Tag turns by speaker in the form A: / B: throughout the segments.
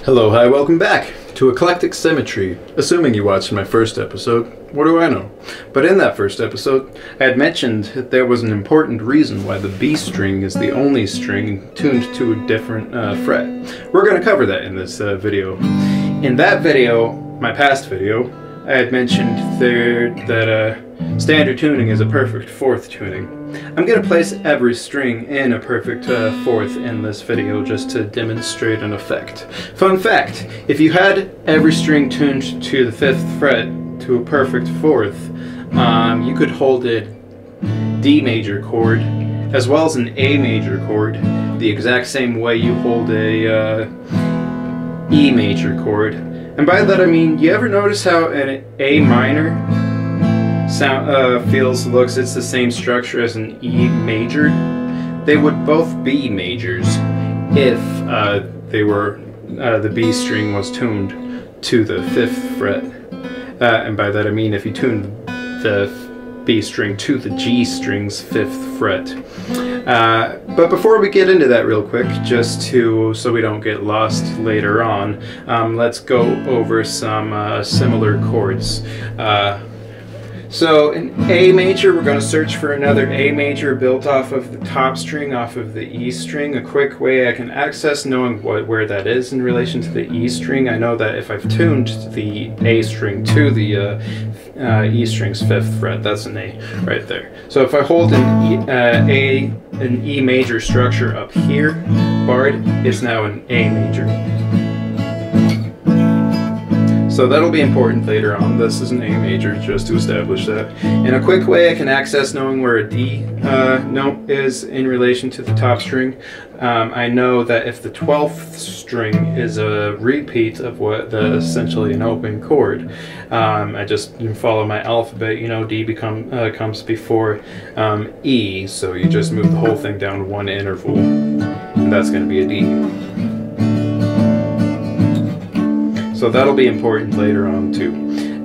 A: Hello, hi, welcome back to Eclectic Symmetry. Assuming you watched my first episode, what do I know? But in that first episode, I had mentioned that there was an important reason why the B string is the only string tuned to a different fret. We're going to cover that in this video. In that video, my past video, I had mentioned there that standard tuning is a perfect fourth tuning. I'm going to place every string in a perfect fourth in this video just to demonstrate an effect. Fun fact, if you had every string tuned to the 5th fret to a perfect fourth, you could hold a D major chord as well as an A major chord the exact same way you hold a E major chord. And by that I mean, you ever notice how an A minor looks it's the same structure as an E major? They would both be majors if the B string was tuned to the 5th fret. And by that I mean if you tuned the B string to the G string's 5th fret. But before we get into that real quick, just so we don't get lost later on, let's go over some similar chords. So in A major, we're going to search for another A major built off of the top string, off of the E string. A quick way I can access knowing where that is in relation to the E string, I know that if I've tuned the A string to the E string's 5th fret, that's an A right there. So if I hold an E major structure up here, barred, it's now an A major. So that'll be important later on. This is an A major, just to establish that. In a quick way I can access knowing where a D note is in relation to the top string. I know that if the 12th string is a repeat of what essentially an open chord, I just follow my alphabet, you know, D comes before E, so you just move the whole thing down one interval, and that's going to be a D. So that'll be important later on too.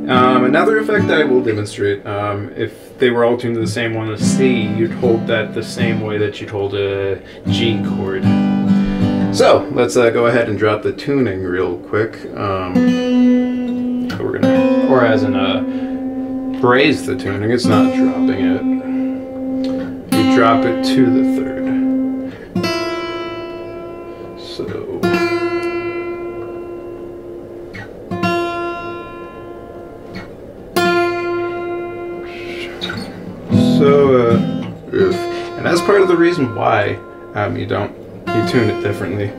A: Another effect I will demonstrate, if they were all tuned to the same one as C, you'd hold that the same way that you'd hold a G chord. So let's go ahead and drop the tuning real quick. Or as in raise the tuning, it's not dropping it. You drop it to the 3rd. And that's part of the reason why you tune it differently.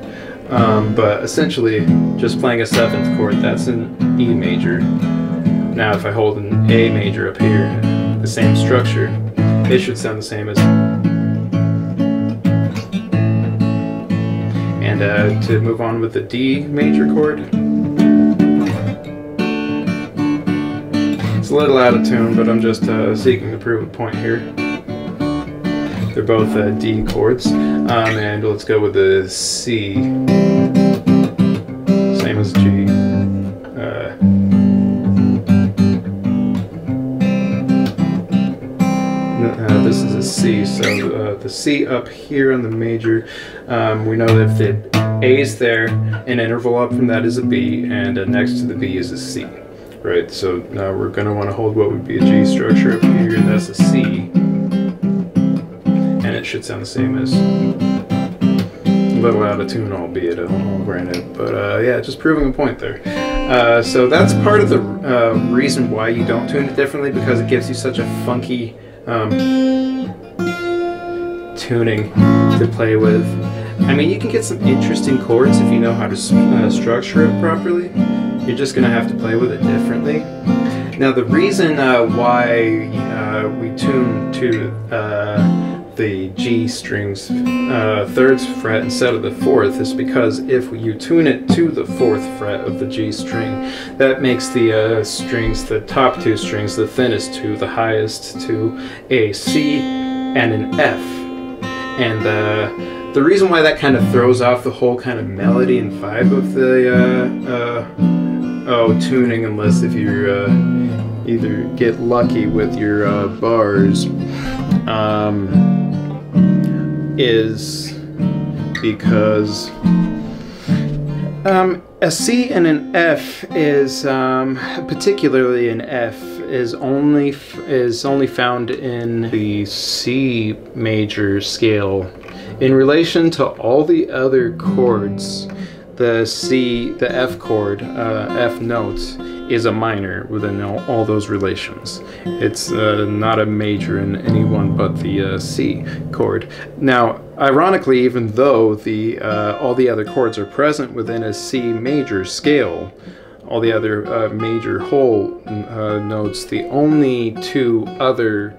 A: But essentially, just playing a 7th chord, that's an E major. Now if I hold an A major up here, the same structure, it should sound the same as. And to move on with the D major chord, it's a little out of tune, but I'm just seeking to prove a point here. They're both D chords, and let's go with the C, same as G. This is a C, so the C up here on the major, we know that if the A is there, an interval up from that is a B, and next to the B is a C. Right, so now we're going to want to hold what would be a G structure up here, and that's a C. And it should sound the same as, a little out of tune albeit, I'll grant it, but yeah, just proving a point there. So that's part of the reason why you don't tune it differently, because it gives you such a funky tuning to play with. I mean, you can get some interesting chords if you know how to structure it properly. You're just going to have to play with it differently. Now the reason why we tune to the G string's 3rd fret instead of the 4th is because if you tune it to the 4th fret of the G string, that makes the strings, the top 2 strings, the thinnest 2, the highest 2, a C and an F. And the reason why that kind of throws off the whole kind of melody and vibe of the tuning, unless if you either get lucky with your bars, is because A C and an F is, particularly an F, is only found in the C major scale. In relation to all the other chords, the F chord, F notes, is a minor within all those relations. It's not a major in any one but the C chord. Now, ironically, even though all the other chords are present within a C major scale, all the other major whole notes, the only two other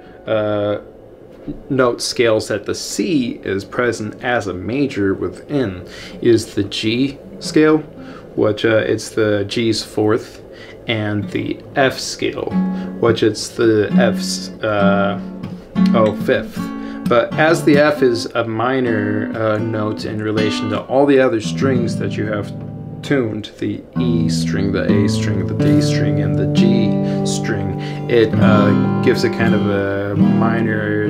A: note scales that the C is present as a major within is the G scale, which it's the G's fourth, and the F scale, which it's the F's fifth. But as the F is a minor note in relation to all the other strings that you have tuned, the E string, the A string, the D string, and the G string, it gives it kind of a minor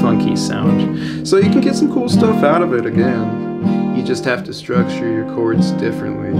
A: funky sound. So you can get some cool stuff out of it again. You just have to structure your chords differently.